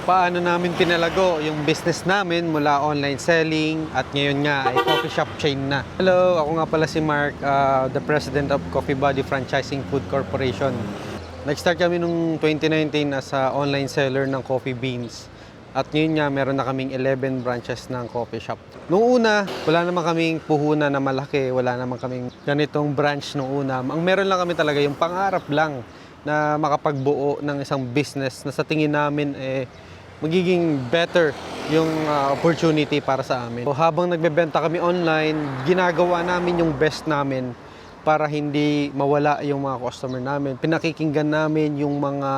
paano namin pinalago yung business namin mula online selling at ngayon nga ay coffee shop chain na. Hello, ako nga pala si Mark, the President of Coffee Buddy Franchising Food Corporation. Nag-start kami noong 2019 as a online seller ng coffee beans. At ngayon nga, meron na kaming 11 branches ng coffee shop. Noong una, wala naman kaming puhunan na malaki, wala naman kaming ganitong branch noong una. Ang meron lang kami talaga yung pangarap lang na makapagbuo ng isang business na sa tingin namin magiging better yung opportunity para sa amin. So, habang nagbebenta kami online, ginagawa namin yung best namin para hindi mawala yung mga customer namin. Pinakikinggan namin yung mga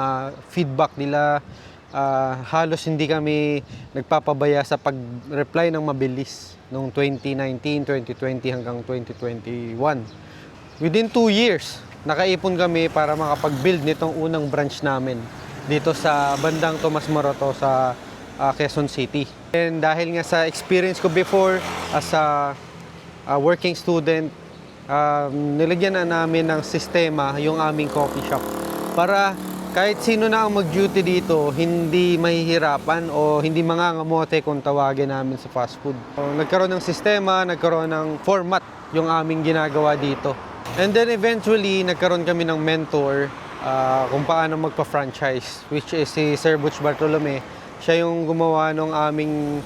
feedback nila. Halos hindi kami nagpapabaya sa pag-reply ng mabilis noong 2019, 2020 hanggang 2021. Within 2 years, nakaipon kami para makapag-build nitong unang branch namin dito sa bandang Tomas Morato sa Quezon City. And dahil nga sa experience ko before as a working student, nilagyan na namin ng sistema yung aming coffee shop para kahit sino na ang mag-duty dito, hindi mahihirapan o hindi mangangamote kung tawagin namin sa fast food. So, nagkaroon ng sistema, nagkaroon ng format yung aming ginagawa dito. And then eventually, nagkaroon kami ng mentor kung paano magpa-franchise, which is si Sir Butch Bartolome. Siya yung gumawa ng aming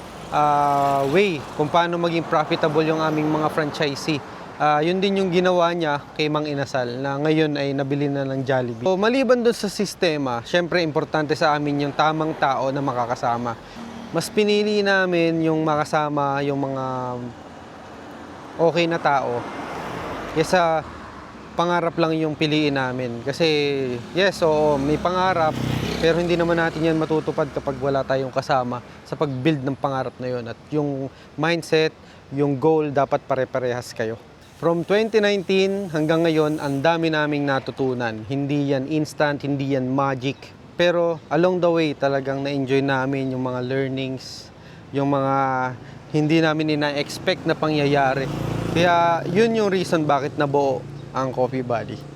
way kung paano maging profitable yung aming mga franchisee. Yun din yung ginawa niya kay Mang Inasal na ngayon ay nabili na ng Jollibee. So, maliban doon sa sistema, syempre importante sa amin yung tamang tao na makakasama. Mas pinili namin yung makasama yung mga okay na tao kaysa pangarap lang yung piliin namin. Kasi yes, oo, may pangarap pero hindi naman natin yan matutupad kapag wala tayong kasama sa pag-build ng pangarap na yun. At yung mindset, yung goal, dapat pare-parehas kayo. From 2019 hanggang ngayon, ang dami naming natutunan. Hindi yan instant, hindi yan magic. Pero along the way, talagang na-enjoy namin yung mga learnings, yung mga hindi namin ina-expect na pangyayari. Kaya yun yung reason bakit nabuo ang Coffee Buddy.